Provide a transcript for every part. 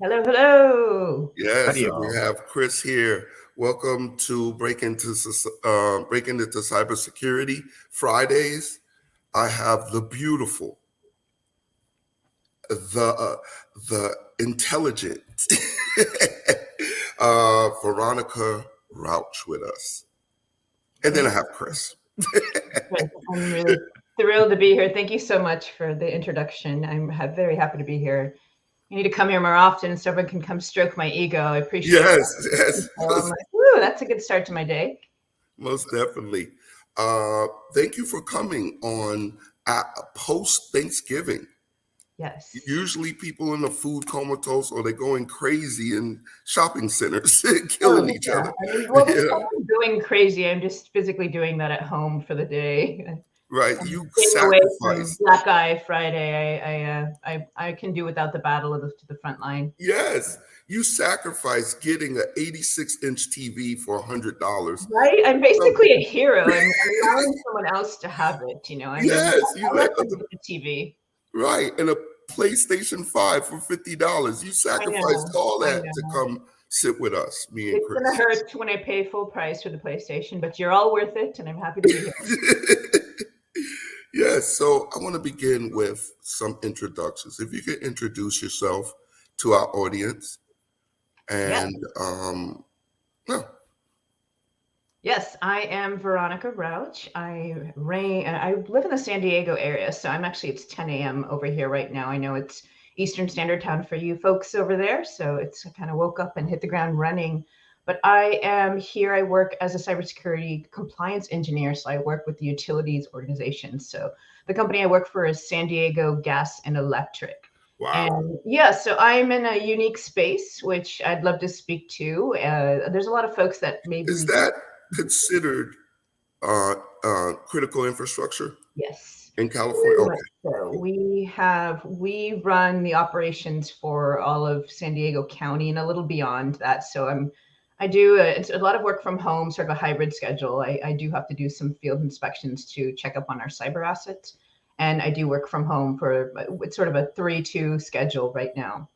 Hello, hello. Yes, Howdy, and we y'all. have Chris here. Welcome to Breaking into Cybersecurity Fridays. I have the beautiful, the intelligent Veronica Rauch with us, and then I have Chris. I'm really thrilled to be here. Thank you so much for the introduction. I'm very happy to be here. You need to come here more often so everyone can come stroke my ego. I appreciate Yes, that. yes, So I'm like, woo, that's a good start to my day. most definitely. Thank you for coming on post Thanksgiving. Yes. Usually people in a food comatose or they're going crazy in shopping centers, killing Oh, each yeah. other. I mean, well, You know, I'm going crazy. I'm just physically doing that at home for the day. right? I'm You getting away from sacrifice. Black Eye Friday. I can do without the battle of to the front line. Yes, you sacrifice getting an 86-inch TV for $100. Right? I'm So, basically a hero. I'm allowing someone else to have it, I mean, yes, you I let let them the get the TV. right and a PlayStation 5 for $50. You I sacrificed know, all I that to know. come sit with us, me and It's gonna Chris. hurt when I pay full price for the PlayStation, but you're all worth it, and I'm happy to be here. Yes, so I want to begin with some introductions. If you could introduce yourself to our audience, Yeah. and yeah, Yes, I am Veronica Rauch. I live in the San Diego area, so it's 10 a.m. over here right now. I know it's Eastern Standard Time for you folks over there, so I kind of woke up and hit the ground running. But I am here. I work as a cybersecurity compliance engineer, so I work with the utilities organization. So the company I work for is San Diego Gas and Electric. wow. And yeah, so I'm in a unique space, which I'd love to speak to. There's a lot of folks that Is maybe. that considered critical infrastructure Yes, in California? very Okay, much so. cool. We run the operations for all of San Diego County and a little beyond that. So I do it's a lot of work from home, sort of a hybrid schedule. I do have to do some field inspections to check up on our cyber assets, and I do work from home for it's sort of a 3-2 schedule right now.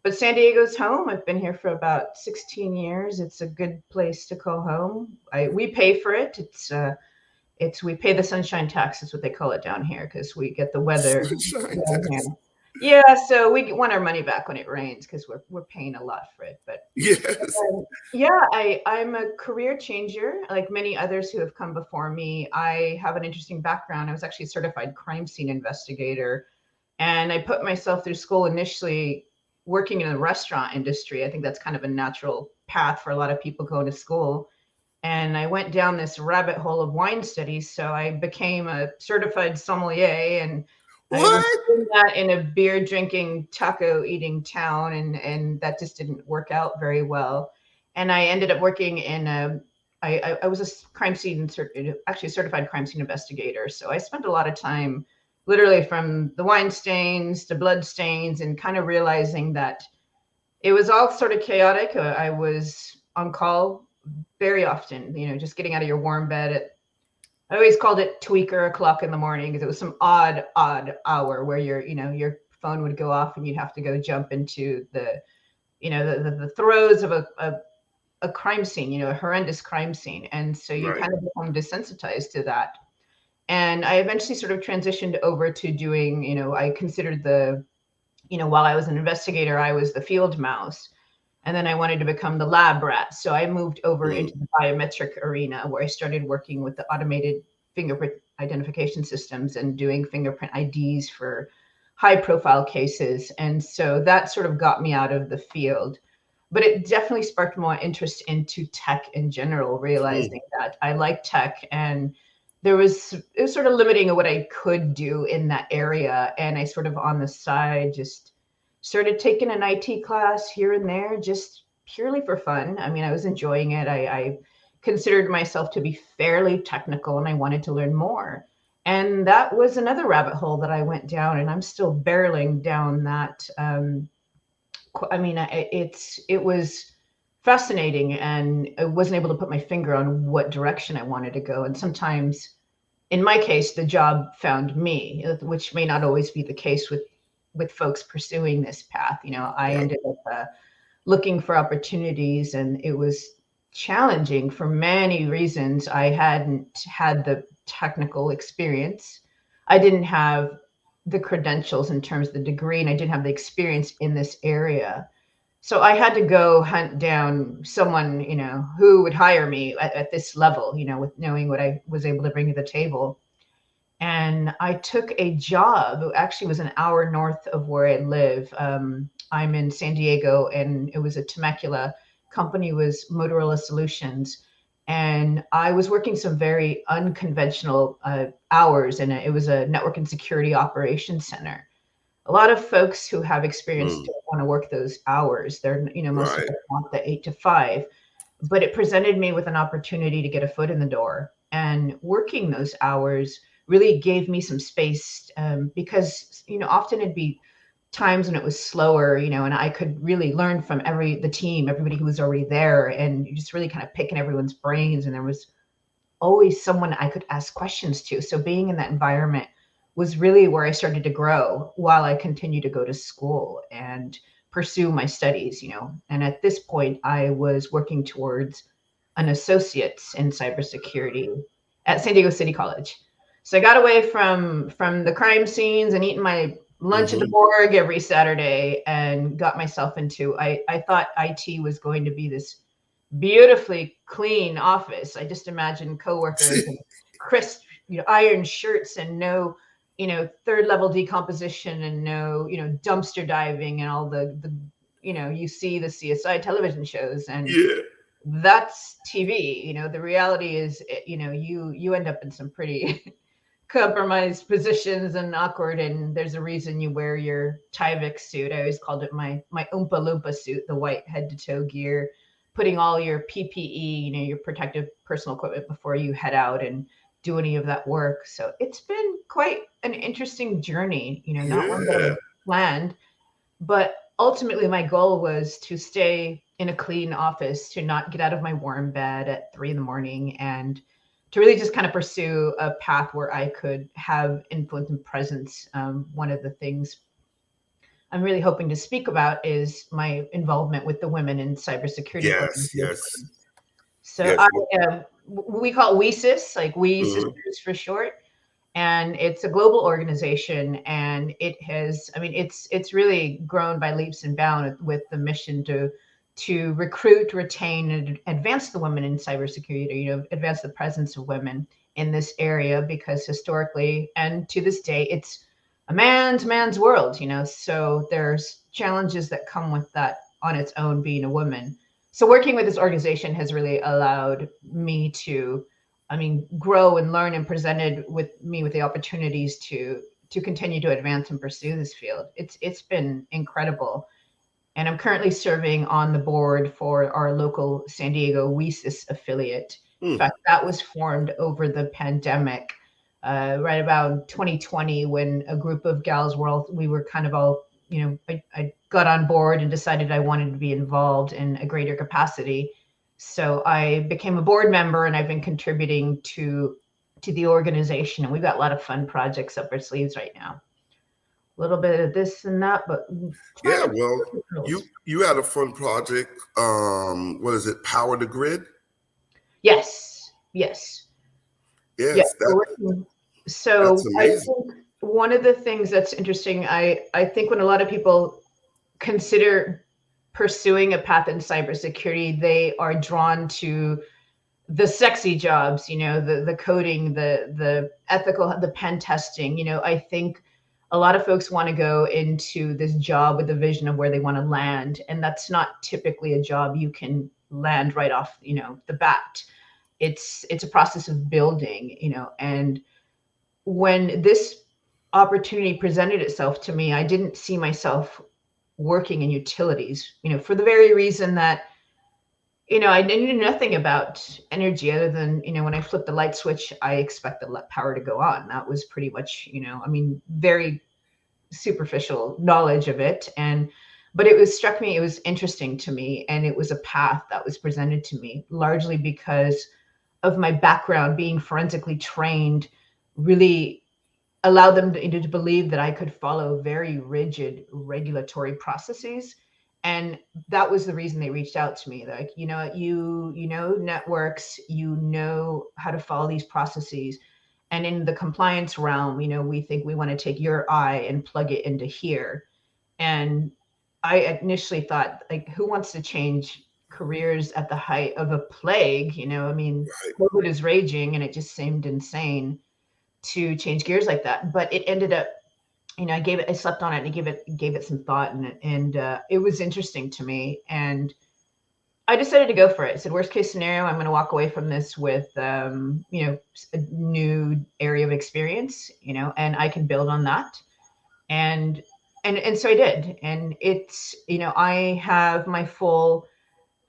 But San Diego's home. I've been here for about 16 years. It's a good place to call home. We pay for it. We pay the sunshine tax, is what they call it down here, because we get the weather Sunshine down here. tax. Yeah, so we want our money back when it rains because we're paying a lot for it. But Yes. yeah, I'm a career changer, like many others who have come before me. I have an interesting background. I was actually a certified crime scene investigator, and I put myself through school initially working in the restaurant industry. I think that's kind of a natural path for a lot of people going to school, and I went down this rabbit hole of wine studies. So I became a certified sommelier, and I was What? doing that in a beer drinking, taco eating town, and that just didn't work out very well. And I ended up working in I was a crime scene, actually a certified crime scene investigator. So I spent a lot of time literally from the wine stains to blood stains and kind of realizing that it was all sort of chaotic. I was on call very often, just getting out of your warm bed I always called it tweaker o'clock in the morning because it was some odd hour where your phone would go off and you'd have to go jump into the throes of a crime scene, a horrendous crime scene. And so you Right. kind of become desensitized to that. And I eventually sort of transitioned over to doing, I considered while I was an investigator, I was the field mouse. And then I wanted to become the lab rat. So I moved over Mm. into the biometric arena where I started working with the automated fingerprint identification systems and doing fingerprint IDs for high profile cases. And so that sort of got me out of the field. But it definitely sparked more interest into tech in general, Mm. realizing that I like tech, and it was sort of limiting what I could do in that area. And I sort of on the side just started taking an IT class here and there, just purely for fun. I mean, I was enjoying it. I considered myself to be fairly technical and I wanted to learn more. And that was another rabbit hole that I went down, and I'm still barreling down that. I mean, it was fascinating, and I wasn't able to put my finger on what direction I wanted to go. And sometimes, in my case, the job found me, which may not always be the case with with folks pursuing this path. I ended up looking for opportunities, and it was challenging for many reasons. I hadn't had the technical experience. I didn't have the credentials in terms of the degree, and I didn't have the experience in this area. So I had to go hunt down someone, who would hire me at this level, with knowing what I was able to bring to the table. And I took a job. It actually was an hour north of where I live. I'm in San Diego, and it was a Temecula. Company was Motorola Solutions. And I was working some very unconventional hours, and it was a network and security operations center. A lot of folks who have experience don't want to work those hours. They're, most of them want the 8 to 5. But it presented me with an opportunity to get a foot in the door. And working those hours really gave me some space, because, often it'd be times when it was slower, and I could really learn from the team, everybody who was already there, and you just really kind of picking everyone's brains. And there was always someone I could ask questions to. So being in that environment was really where I started to grow while I continued to go to school and pursue my studies, And at this point, I was working towards an associate's in cybersecurity at San Diego City College. So I got away from the crime scenes and eating my lunch at the morgue every Saturday, and got myself into, I thought IT was going to be this beautifully clean office. I just imagined coworkers and crisp, iron shirts, and no, third level decomposition, and no, dumpster diving, and all the you see the CSI television shows, and that's TV. The reality is, you end up in some pretty compromised positions and awkward, and there's a reason you wear your Tyvek suit. I always called it my Oompa Loompa suit, the white head to toe gear, putting all your PPE, your protective personal equipment, before you head out and do any of that work. So it's been quite an interesting journey, not one that I planned, but ultimately my goal was to stay in a clean office, to not get out of my warm bed at 3 a.m, and to really just kind of pursue a path where I could have influence and presence. One of the things I'm really hoping to speak about is my involvement with the women in cybersecurity. Yes. So we call it WeSys, like We Sisters for short. And it's a global organization, and it has, it's really grown by leaps and bounds with the mission to recruit, retain, and advance the women in cybersecurity, advance the presence of women in this area, because historically and to this day, it's a man's world, so there's challenges that come with that on its own, being a woman. So working with this organization has really allowed me to, grow and learn, and presented me with the opportunities to continue to advance and pursue this field. It's been incredible. And I'm currently serving on the board for our local San Diego WeSys affiliate. In fact, that was formed over the pandemic, right about 2020, when a group of gals we were kind of all, I got on board and decided I wanted to be involved in a greater capacity. So I became a board member, and I've been contributing to the organization. And we've got a lot of fun projects up our sleeves right now. A little bit of this and that, but well, you had a fun project. What is it? Power the Grid? Yes. So that's amazing. I think one of the things that's interesting, I think when a lot of people consider pursuing a path in cybersecurity, they are drawn to the sexy jobs, the coding, the ethical, the pen testing. I think a lot of folks want to go into this job with a vision of where they want to land. And that's not typically a job you can land right off, the bat. It's a process of building, and when this opportunity presented itself to me, I didn't see myself working in utilities, for the very reason that, I knew nothing about energy other than, when I flipped the light switch, I expect the power to go on. That was pretty much, very superficial knowledge of it. But it struck me, it was interesting to me. And it was a path that was presented to me largely because of my background, being forensically trained, really allow them to believe that I could follow very rigid regulatory processes. And that was the reason they reached out to me. Like, you know networks, you know how to follow these processes. And in the compliance realm, we think we want to take your eye and plug it into here. And I initially thought, like, who wants to change careers at the height of a plague? I mean, Right. COVID is raging and it just seemed insane to change gears like that. But it ended up, I slept on it and gave it some thought, and it was interesting to me. And I decided to go for it. I said, worst case scenario, I'm going to walk away from this with, a new area of experience, and I can build on that. And so I did. And it's, I have my full,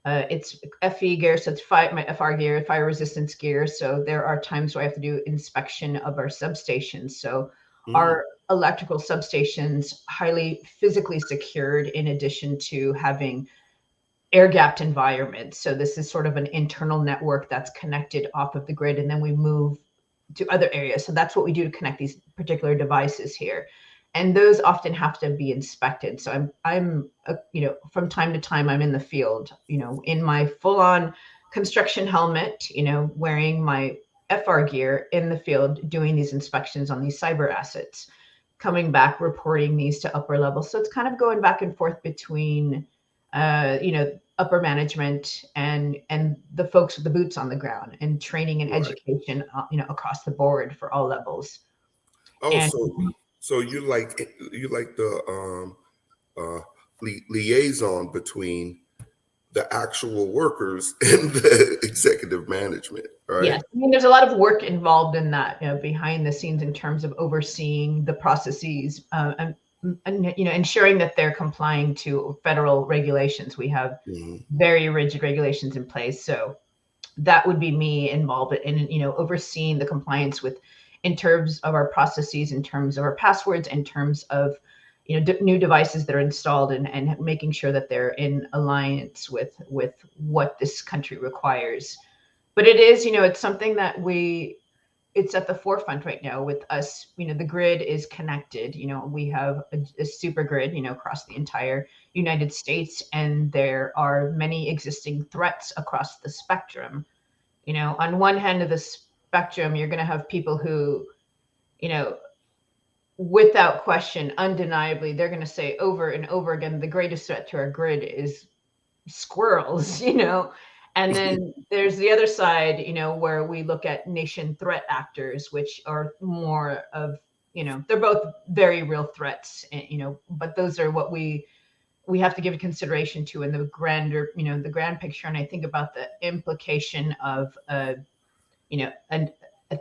it's FE gear, so it's my FR gear, fire resistance gear. So there are times where I have to do inspection of our substations. So our electrical substations, highly physically secured, in addition to having air gapped environments. So this is sort of an internal network that's connected off of the grid, and then we move to other areas. So that's what we do to connect these particular devices here. And those often have to be inspected. So I'm from time to time, I'm in the field, in my full on construction helmet, wearing my FR gear in the field, doing these inspections on these cyber assets, coming back, reporting these to upper levels. So it's kind of going back and forth between, upper management and the folks with the boots on the ground, and training and education, across the board for all levels. Oh, And so you like the liaison between the actual workers and the executive management, right? yes, I mean, there's a lot of work involved in that, behind the scenes, in terms of overseeing the processes, and ensuring that they're complying to federal regulations. We have very rigid regulations in place. So that would be me involved in, overseeing the compliance with, in terms of our processes, in terms of our passwords, in terms of, new devices that are installed, and making sure that they're in alliance with what this country requires. But it is, it's something that it's at the forefront right now with us. The grid is connected. We have a super grid, across the entire United States, and there are many existing threats across the spectrum. On one hand of the spectrum, you're going to have people who, without question, undeniably, they're going to say over and over again, the greatest threat to our grid is squirrels, And then there's the other side, where we look at nation threat actors, which are more of, they're both very real threats, but those are what we have to give consideration to in the grander, the grand picture. And I think about the implication of a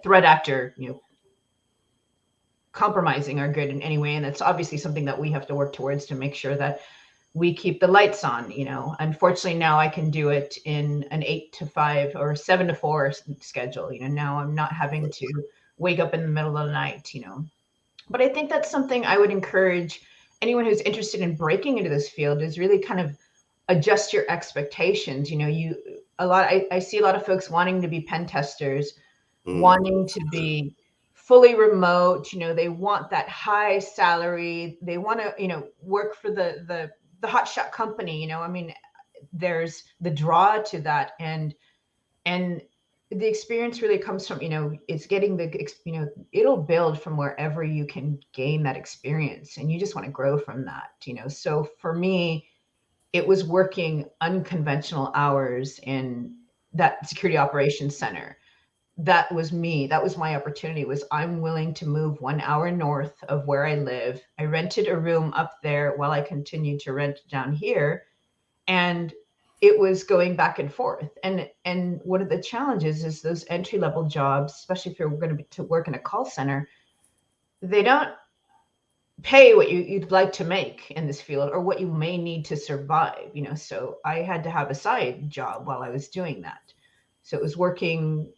threat actor, compromising our grid in any way. And that's obviously something that we have to work towards, to make sure that we keep the lights on. Unfortunately, now I can do it in an 8 to 5 or 7 to 4 schedule. Now I'm not having to wake up in the middle of the night, But I think that's something I would encourage anyone who's interested in breaking into this field, is really kind of adjust your expectations. I see a lot of folks wanting to be pen testers, wanting to be fully remote. They want that high salary. They want to, work for the hotshot company. I mean, there's the draw to that, and the experience really comes from, it's getting it'll build from wherever you can gain that experience, and you just want to grow from that. So for me, it was working unconventional hours in that security operations center. That was me. That was my opportunity. Was I'm willing to move 1 hour north of where I live. I rented a room up there while I continued to rent down here. And it was going back and forth. And one of the challenges is those entry-level jobs, especially if you're going to work in a call center, they don't pay what you'd like to make in this field, or what you may need to survive. So I had to have a side job while I was doing that. So it was working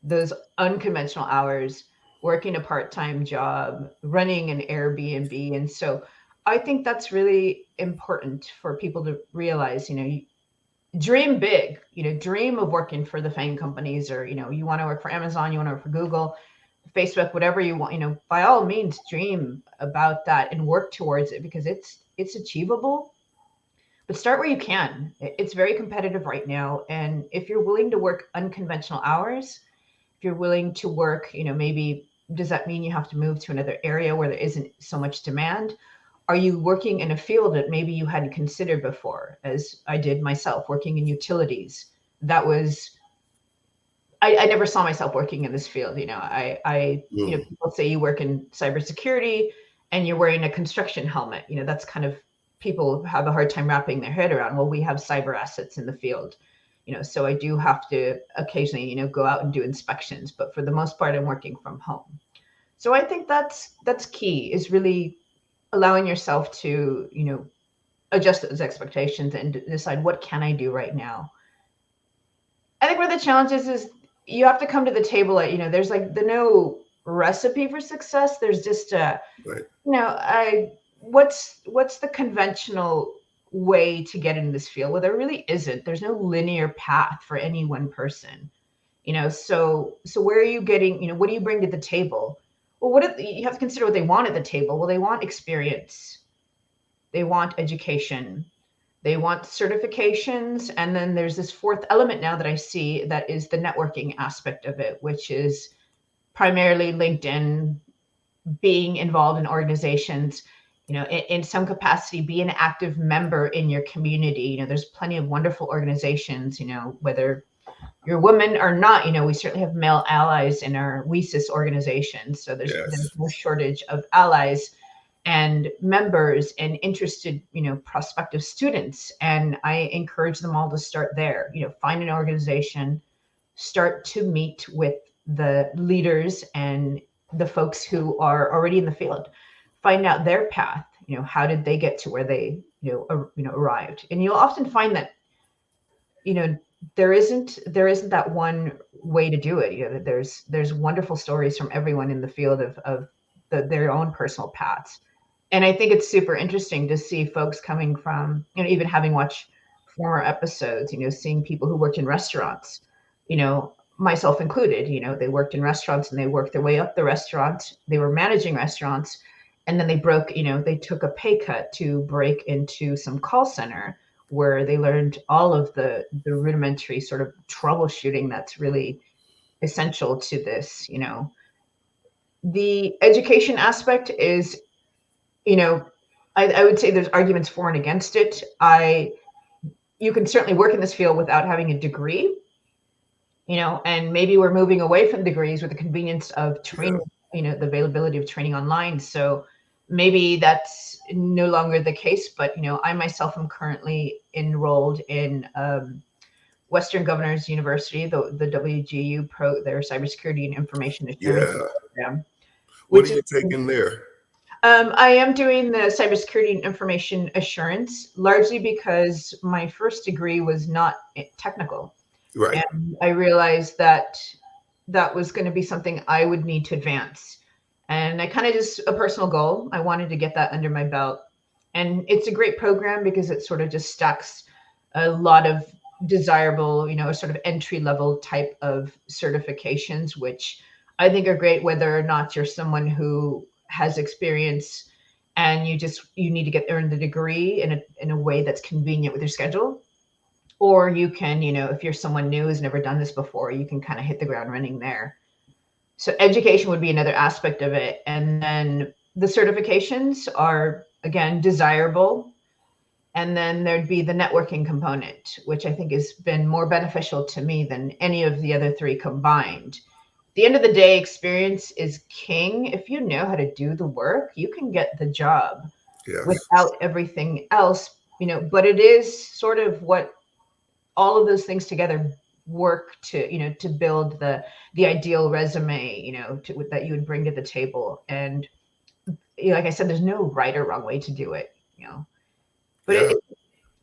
those unconventional hours, working a part-time job, running an Airbnb. And so I think that's really important for people to realize, dream big, dream of working for the FANG companies, or, you want to work for Amazon, you want to work for Google, Facebook, whatever you want, by all means, dream about that and work towards it, because it's achievable. But start where you can. It's very competitive right now. And if you're willing to work unconventional hours, if you're willing to work, maybe does that mean you have to move to another area where there isn't so much demand? Are you working in a field that maybe you hadn't considered before, as I did myself, working in utilities? That was, I never saw myself working in this field. People say you work in cybersecurity and you're wearing a construction helmet. That's kind of, people have a hard time wrapping their head around, well, we have cyber assets in the field. So I do have to occasionally, go out and do inspections, but for the most part, I'm working from home. So I think that's key, is really allowing yourself to, adjust those expectations and decide, what can I do right now? I think one of the challenges is you have to come to the table at, there's like no recipe for success. There's just right. What's the conventional way to get in this field? Well, there really isn't. There's no linear path for any one person. So where are you getting, what do you bring to the table? Well, you have to consider what they want at the table. Well, they want experience. They want education. They want certifications. And then there's this fourth element now that I see, that is the networking aspect of it, which is primarily LinkedIn, being involved in organizations, in some capacity, be an active member in your community. There's plenty of wonderful organizations, whether you're a woman or not, we certainly have male allies in our WESIS organization. So there's no shortage of allies and members and interested, prospective students. And I encourage them all to start there, find an organization, start to meet with the leaders and the folks who are already in the field, find out their path, how did they get to where they, arrived. And you'll often find that, there isn't that one way to do it. There's wonderful stories from everyone in the field of their own personal paths. And I think it's super interesting to see folks coming from, even having watched former episodes, seeing people who worked in restaurants, myself included, they worked in restaurants and they worked their way up the restaurant. They were managing restaurants, and then they took a pay cut to break into some call center where they learned all of the rudimentary sort of troubleshooting that's really essential to this. The education aspect is, I would say there's arguments for and against it. You can certainly work in this field without having a degree, and maybe we're moving away from degrees with the convenience of training, the availability of training online. So maybe that's no longer the case, but, I myself am currently enrolled in Western Governors University, the WGU their Cybersecurity and Information Assurance program. What are you taking there? I am doing the Cybersecurity and Information Assurance, largely because my first degree was not technical. Right. And I realized that was going to be something I would need to advance. And I kind of just a personal goal. I wanted to get that under my belt. And it's a great program because it sort of just stacks a lot of desirable, sort of entry level type of certifications, which I think are great, whether or not you're someone who has experience and you need to earn the degree in a way that's convenient with your schedule. Or you can, if you're someone new who's never done this before, you can kind of hit the ground running there. So education would be another aspect of it. And then the certifications are, again, desirable. And then there'd be the networking component, which I think has been more beneficial to me than any of the other three combined. At the end of the day, experience is king. If you know how to do the work, you can get the job without everything else, but it is sort of what all of those things together work to, to build the ideal resume, that you would bring to the table. And like I said, there's no right or wrong way to do it, but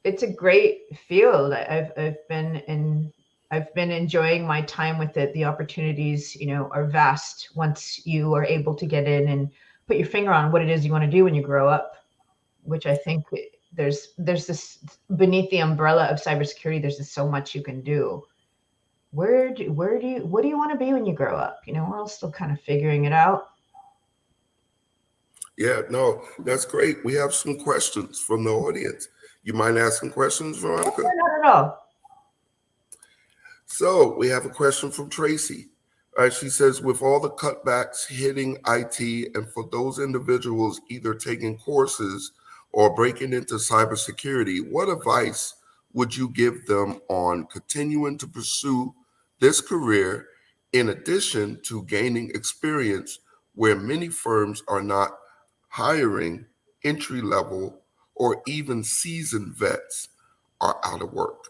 it's a great field. I've been enjoying my time with it. The opportunities, are vast once you are able to get in and put your finger on what it is you want to do when you grow up, which I think there's this beneath the umbrella of cybersecurity. There's just so much you can do. what do you want to be when you grow up? You know, we're all still kind of figuring it out. Yeah, no, that's great. We have some questions from the audience. You mind asking questions, Veronica? No, not at all. So we have a question from Tracy. She says, with all the cutbacks hitting IT and for those individuals either taking courses or breaking into cybersecurity, what advice would you give them on continuing to pursue this career in addition to gaining experience where many firms are not hiring entry level or even seasoned vets are out of work?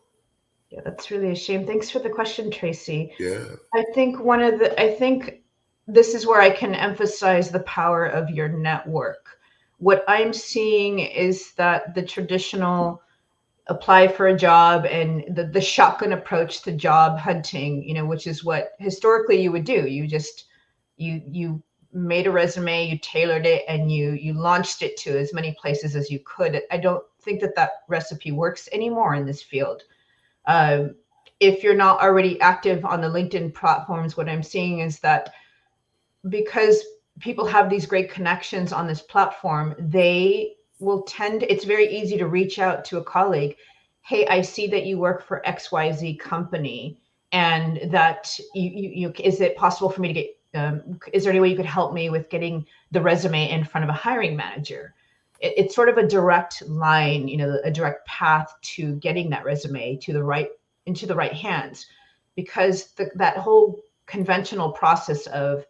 Yeah, that's really a shame. Thanks for the question, Tracy. Yeah. I think this is where I can emphasize the power of your network. What I'm seeing is that the traditional apply for a job and the shotgun approach to job hunting, you know, which is what historically you would do. You made a resume, you tailored it, and you launched it to as many places as you could. I don't think that recipe works anymore in this field. Um, if you're not already active on the LinkedIn platforms, what I'm seeing is that because people have these great connections on this platform, they will it's very easy to reach out to a colleague. Hey, I see that you work for XYZ company, and that is it possible for me to get, is there any way you could help me with getting the resume in front of a hiring manager? It's sort of a direct line, you know, a direct path to getting that resume into the right hands, because that whole conventional process of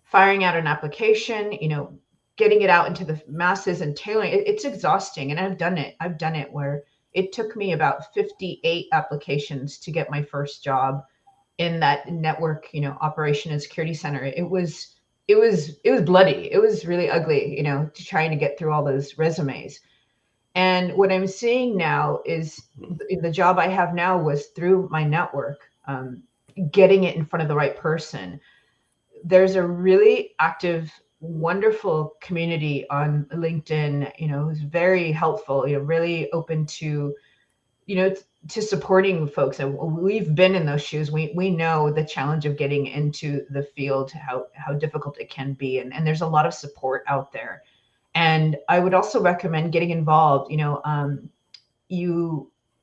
firing out an application, you know, getting it out into the masses and tailoring it's exhausting. And I've done it where it took me about 58 applications to get my first job in that network, you know, operation and security center. It was bloody. It was really ugly, you know, trying to get through all those resumes. And what I'm seeing now is the job I have now was through my network, getting it in front of the right person. There's a really active, wonderful community on LinkedIn, you know, who's very helpful, you know, really open to, you know, to supporting folks. And we've been in those shoes. We know the challenge of getting into the field, how difficult it can be. And there's a lot of support out there. And I would also recommend getting involved, you know,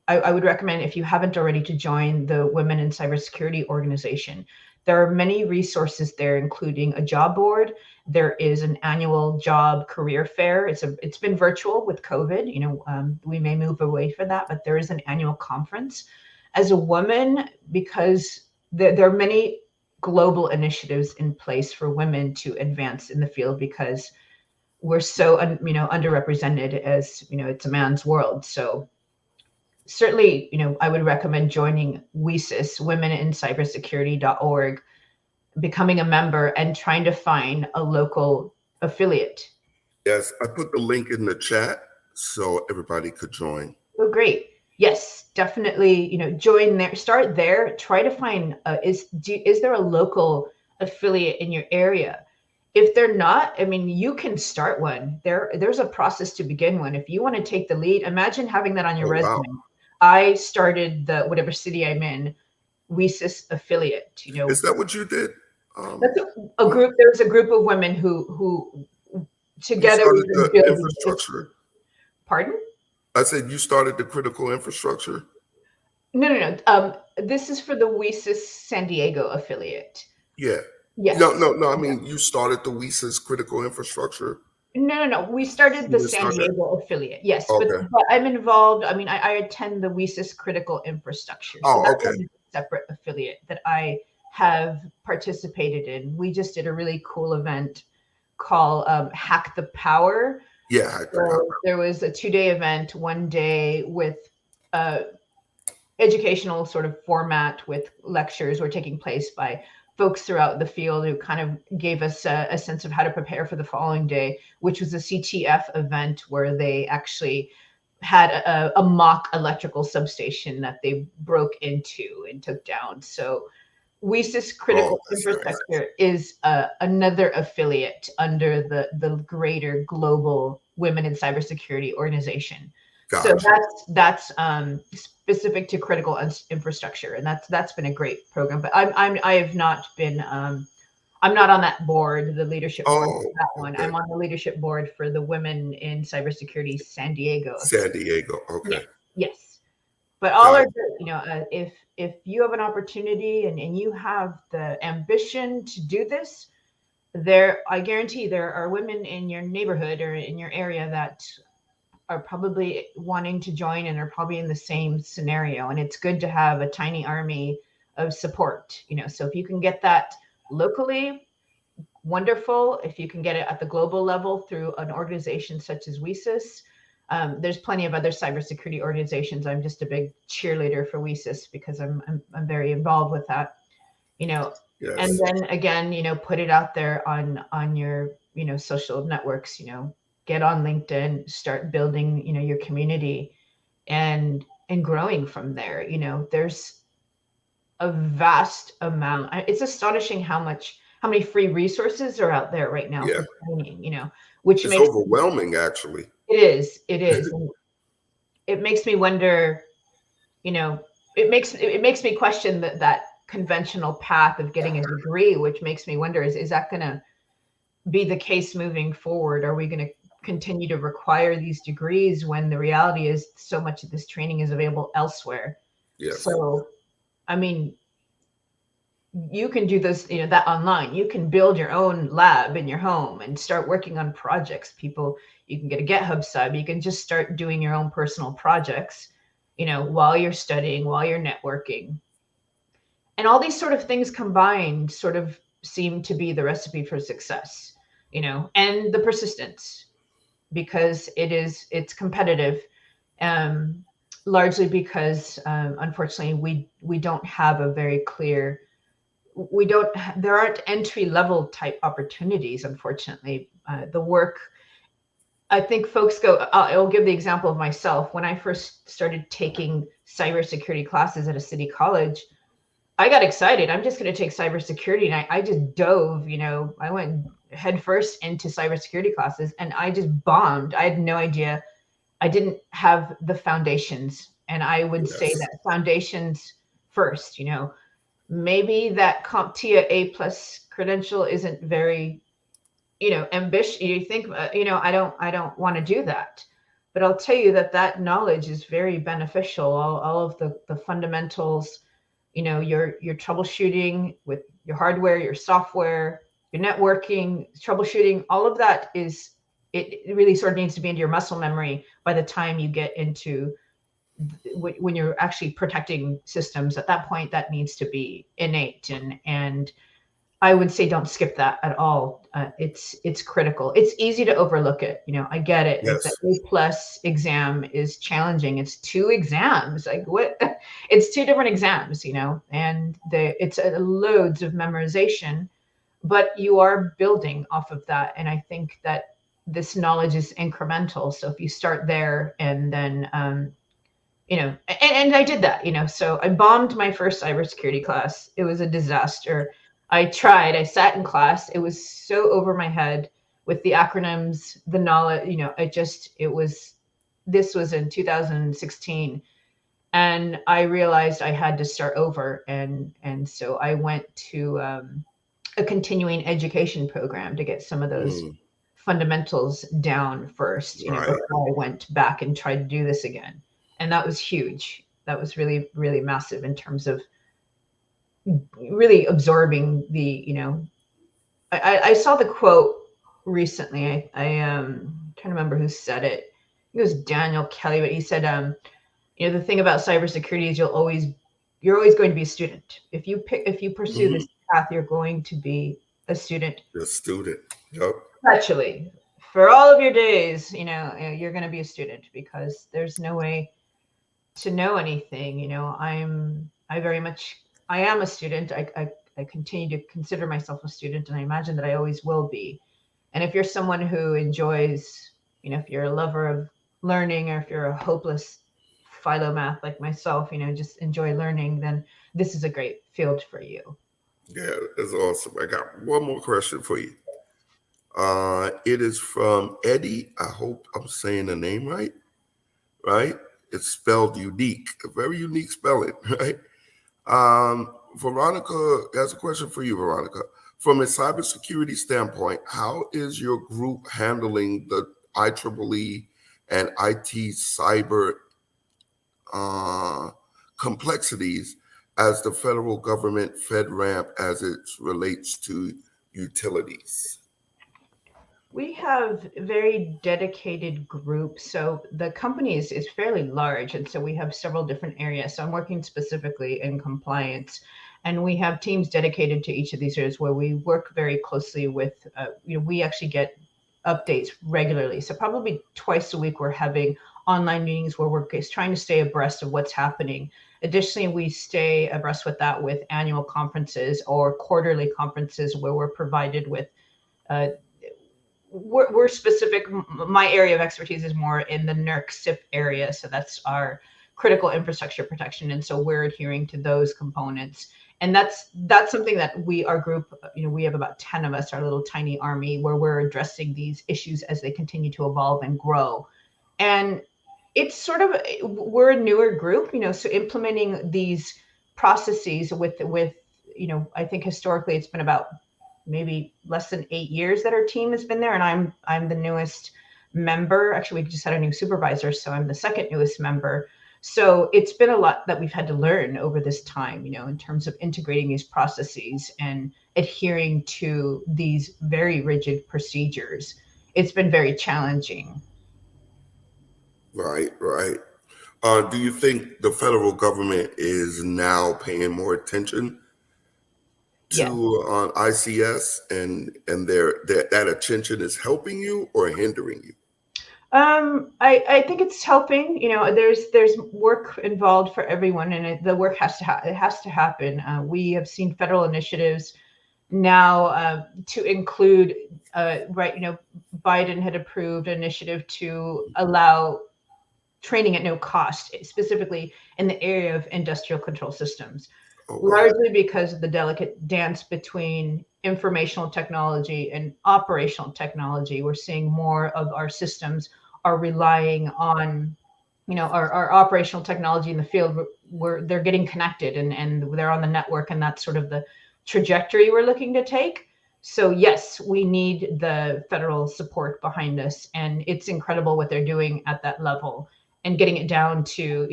I would recommend, if you haven't already, to join the Women in Cybersecurity organization. There are many resources there, including a job board. There is an annual job career fair. It's been virtual with COVID. You know, we may move away from that, but there is an annual conference. As a woman, because there are many global initiatives in place for women to advance in the field, because we're so underrepresented, as you know, it's a man's world. So certainly, you know, I would recommend joining WICIS, womenincybersecurity.org, becoming a member and trying to find a local affiliate. Yes, I put the link in the chat so everybody could join. Oh, great. Yes, definitely, you know, join there, start there, try to find, is there a local affiliate in your area? If they're not, I mean, you can start one. There's a process to begin one. If you want to take the lead, imagine having that on your resume. Wow. I started the whatever city I'm in, WICIS affiliate. You know, is that what you did? That's a group. There was a group of women who together we the built infrastructure. Pardon? I said you started the critical infrastructure. No. This is for the WICIS San Diego affiliate. Yeah. Yes. No. I mean, you started the WICIS critical infrastructure. No. We started the San Diego affiliate. Yes, okay. but I'm involved. I mean, I attend the WICIS critical infrastructure. So that's a separate affiliate that I have participated in. We just did a really cool event called Hack the Power. Yeah. There was a 2-day event, one day with educational sort of format with lectures were taking place by folks throughout the field who kind of gave us a sense of how to prepare for the following day, which was a CTF event where they actually had a mock electrical substation that they broke into and took down. So WICIS Critical Infrastructure is another affiliate under the greater global Women in Cybersecurity organization. So Gotcha. that's specific to critical infrastructure, and that's been a great program. But I have not been I'm not on that board, the leadership board for Oh, that one. okay. I'm on the leadership board for the Women in Cybersecurity San Diego. San Diego. Yeah, Okay. yes. But all are Gotcha. good. If you have an opportunity and you have the ambition to do this, I guarantee there are women in your neighborhood or in your area that are probably wanting to join and are probably in the same scenario. And it's good to have a tiny army of support. So if you can get that locally, wonderful. If you can get it at the global level through an organization such as WESIS, there's plenty of other cybersecurity organizations. I'm just a big cheerleader for WESIS because I'm very involved with that. And Yes. then again, put it out there on your social networks. Get on LinkedIn, start building your community, and growing from there. There's a vast amount. It's astonishing how many free resources are out there right now Yeah. for training, which It's makes overwhelming, actually. it is. And it makes me wonder, it makes me question that conventional path of getting a degree, which makes me wonder, is that going to be the case moving forward? Are we going to continue to require these degrees when the reality is so much of this training is available elsewhere? Yes. So, I mean, you can do this, that online. You can build your own lab in your home and start working on projects. You can get a GitHub sub. You can just start doing your own personal projects, while you're studying, while you're networking. And all these sort of things combined sort of seem to be the recipe for success, and the persistence, because it's competitive, largely because, unfortunately, we don't have a very clear, there aren't entry level type opportunities, unfortunately. The work, I think folks I'll give the example of myself. When I first started taking cybersecurity classes at a city college, I got excited. I'm just going to take cybersecurity. And I just dove, I went headfirst into cybersecurity classes and I just bombed. I had no idea. I didn't have the foundations. And I would say Yes. that foundations first. Maybe that CompTIA A+ credential isn't very, ambitious. You think, I don't want to do that. But I'll tell you that knowledge is very beneficial. All of the fundamentals, your troubleshooting with your hardware, your software, your networking, troubleshooting, all of that it really sort of needs to be into your muscle memory by the time you get into when you're actually protecting systems. At that point, that needs to be innate, and I would say don't skip that at all. It's critical. It's easy to overlook it. I get it. Like the Yes. A+ exam is challenging. It's 2 exams. Like what? It's 2 different exams, and it's loads of memorization, but you are building off of that. And I think that this knowledge is incremental. So if you start there and then, and I did that, so I bombed my first cybersecurity class. It was a disaster. I sat in class. It was so over my head with the acronyms, the knowledge, this was in 2016. And I realized I had to start over. And so I went to a continuing education program to get some of those fundamentals down first, Right. before I went back and tried to do this again. And that was huge. That was really, really massive in terms of really absorbing I saw the quote recently. I trying to remember who said it. It was Daniel Kelly, but he said, the thing about cybersecurity is you're always going to be a student. If you pursue this path, you're going to be a student. The student. Yep. Actually, for all of your days, you're going to be a student, because there's no way to know anything. I am a student. I continue to consider myself a student, and I imagine that I always will be. And if you're someone who enjoys, if you're a lover of learning, or if you're a hopeless philomath like myself, just enjoy learning, then this is a great field for you. Yeah, that's awesome. I got one more question for you. It is from Eddie. I hope I'm saying the name right. right? It's spelled unique, a very unique spelling, right? Veronica has a question for you, Veronica. From a cybersecurity standpoint, how is your group handling the IEEE and IT cyber complexities as the federal government FedRAMP as it relates to utilities? We have very dedicated groups. So the company is fairly large. And so we have several different areas. So I'm working specifically in compliance. And we have teams dedicated to each of these areas where we work very closely with, we actually get updates regularly. So probably twice a week, we're having online meetings where we're trying to stay abreast of what's happening. Additionally, we stay abreast with that with annual conferences or quarterly conferences where we're provided with we're specific. My area of expertise is more in the NERC SIP area. So that's our critical infrastructure protection. And so we're adhering to those components. And that's something that our group, we have about 10 of us, our little tiny army, where we're addressing these issues as they continue to evolve and grow. And it's sort of, we're a newer group, so implementing these processes with, I think historically it's been about maybe less than 8 years that our team has been there. And I'm the newest member. Actually, we just had a new supervisor, so I'm the second newest member. So it's been a lot that we've had to learn over this time, in terms of integrating these processes and adhering to these very rigid procedures. It's been very challenging. Right. Do you think the federal government is now paying more attention to ICS and that attention is helping you or hindering you? I think it's helping. There's work involved for everyone, and the work has to happen. We have seen federal initiatives now to include Biden had approved an initiative to allow training at no cost, specifically in the area of industrial control systems. Oh, wow. Largely because of the delicate dance between informational technology and operational technology. We're seeing more of our systems are relying on, our operational technology in the field where they're getting connected and they're on the network, and that's sort of the trajectory we're looking to take. So yes, we need the federal support behind us, and it's incredible what they're doing at that level and getting it down to,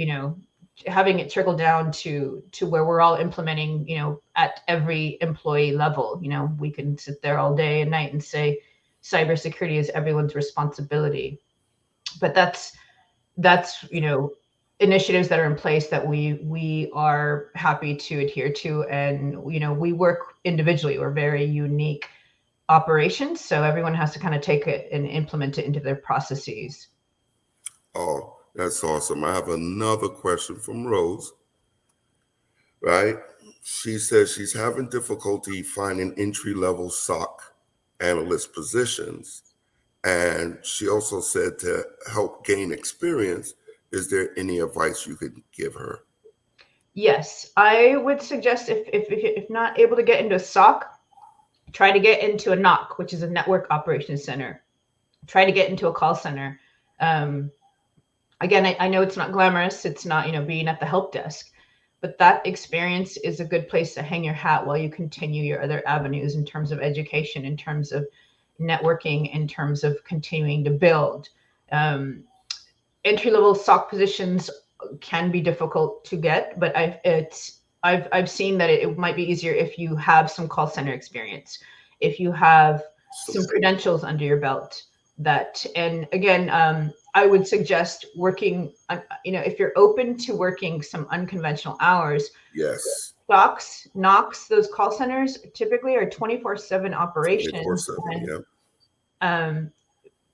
having it trickle down to where we're all implementing, at every employee level. We can sit there all day and night and say cybersecurity is everyone's responsibility, but that's initiatives that are in place that we are happy to adhere to. And we work individually. We're very unique operations, so everyone has to kind of take it and implement it into their processes. Oh, that's awesome. I have another question from Rose, right? She says she's having difficulty finding entry-level SOC analyst positions. And she also said to help gain experience, is there any advice you could give her? Yes, I would suggest if not able to get into a SOC, try to get into a NOC, which is a network operations center. Try to get into a call center. Again, I know it's not glamorous. It's not, being at the help desk, but that experience is a good place to hang your hat while you continue your other avenues in terms of education, in terms of networking, in terms of continuing to build. Entry-level SOC positions can be difficult to get, but I've seen that it might be easier if you have some call center experience, if you have some credentials under your belt. And again, I would suggest working, if you're open to working some unconventional hours. Yes. SOCs, NOCs, those call centers typically are 24/7 operations. 24/7, yeah.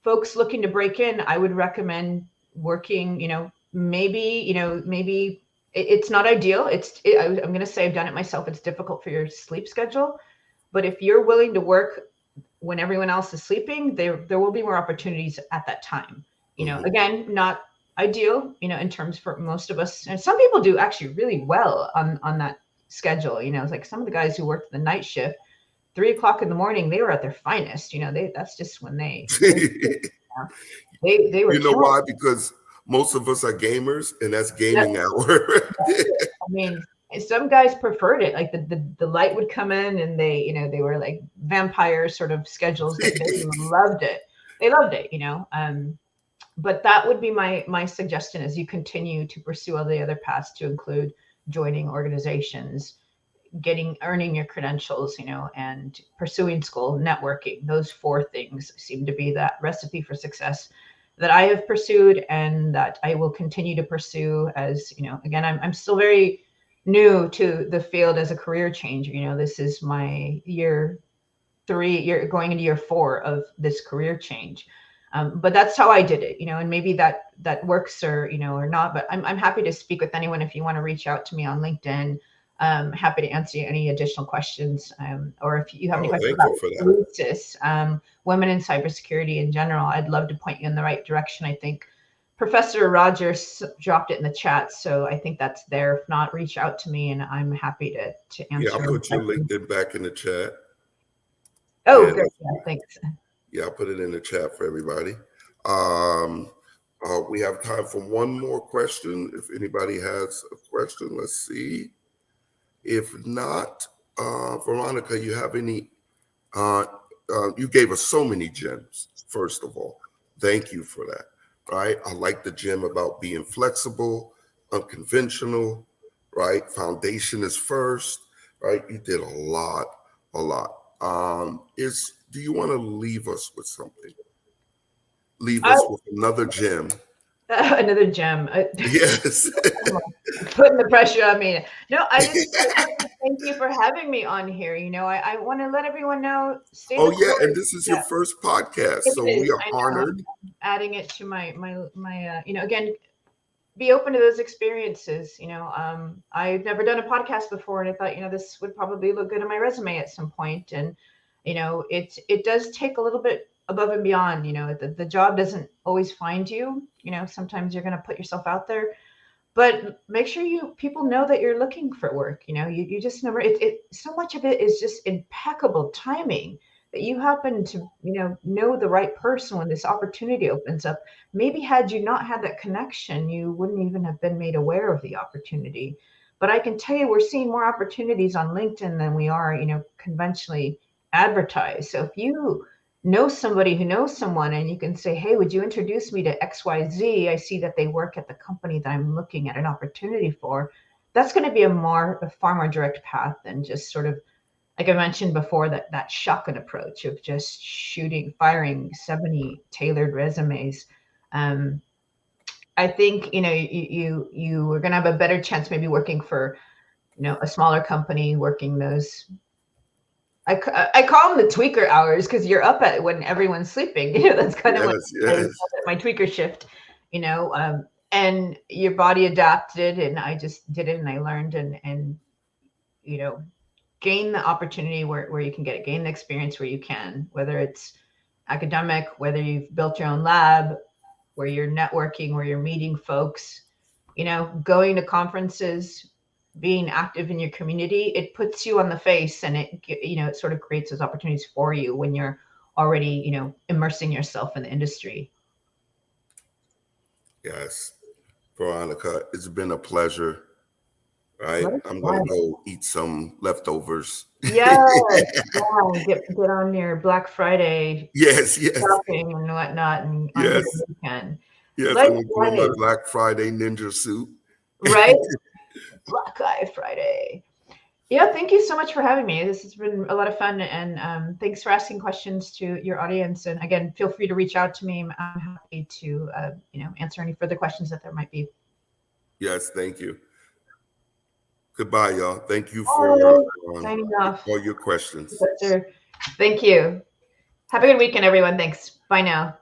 Folks looking to break in, I would recommend working, maybe it's not ideal. I'm going to say I've done it myself. It's difficult for your sleep schedule, but if you're willing to work when everyone else is sleeping, there will be more opportunities at that time. Again, not ideal, in terms for most of us. And some people do actually really well on that schedule. It's like some of the guys who worked the night shift, 3 o'clock in the morning, they were at their finest. That's just when they were. You know why? Because most of us are gamers, and that's gaming That's hour. I mean, and some guys preferred it. Like the light would come in, and they were like vampire sort of schedules. They loved it. They loved it, But that would be my suggestion as you continue to pursue all the other paths, to include joining organizations, earning your credentials, and pursuing school, networking. Those 4 things seem to be that recipe for success that I have pursued, and that I will continue to pursue. As again, I'm still very new to the field as a career changer. This is my year 3, going into year 4 of this career change. But that's how I did it, and maybe that works or not. But I'm happy to speak with anyone if you want to reach out to me on LinkedIn. Happy to answer any additional questions, or if you have any questions about CIS, women in cybersecurity in general. I'd love to point you in the right direction. I think Professor Rogers dropped it in the chat, so I think that's there. If not, reach out to me, and I'm happy to answer. Yeah, I'll put your LinkedIn back in the chat. Oh, good. Yeah, thanks. Yeah, I'll put it in the chat for everybody. We have time for one more question. If anybody has a question, let's see. If not, Veronica, you have any? You gave us so many gems. First of all, thank you for that. Right, I like the gem about being flexible, unconventional. Right, foundation is first. Right, you did a lot. Do you want to leave us with something? Leave us with another gem. Another gem. Yes. Putting the pressure on me. No, I thank you for having me on here. I want to let everyone know. And this is your first podcast, so we are honored. Adding it to my again, be open to those experiences. I've never done a podcast before, and I thought, this would probably look good on my resume at some point. And it does take a little bit above and beyond. The job doesn't always find you. Sometimes you're going to put yourself out there, but make sure people know that you're looking for work. You just never. So much of it is just impeccable timing, that you happen to know the right person when this opportunity opens up. Maybe had you not had that connection, you wouldn't even have been made aware of the opportunity. But I can tell you, we're seeing more opportunities on LinkedIn than we are conventionally advertised. So if you know somebody who knows someone, and you can say, hey, would you introduce me to XYZ? I see that they work at the company that I'm looking at an opportunity for. That's going to be a far more direct path than just sort of, like I mentioned before, that shotgun approach of just firing 70 tailored resumes. I think you are going to have a better chance maybe working for a smaller company, working those. I call them the tweaker hours, because you're up at when everyone's sleeping. That's kind of what my tweaker shift. And your body adapted, and I just did it, and I learned, and gain the opportunity where you can get it, gain the experience where you can, whether it's academic, whether you've built your own lab, where you're networking, where you're meeting folks, going to conferences, being active in your community. It puts you on the face, and it sort of creates those opportunities for you when you're already, immersing yourself in the industry. Yes. Veronica, it's been a pleasure. Right, I'm gonna go eat some leftovers. Get on your Black Friday. Yes. Shopping and whatnot, and on the weekend. Yes, I'm gonna put on my Black Friday ninja suit. Right, Black Eye Friday. Yeah, thank you so much for having me. This has been a lot of fun, and thanks for asking questions to your audience. And again, feel free to reach out to me. I'm happy to answer any further questions that there might be. Yes, thank you. Goodbye, y'all. Thank you for all your questions. Thank you. Have a good weekend, everyone. Thanks. Bye now.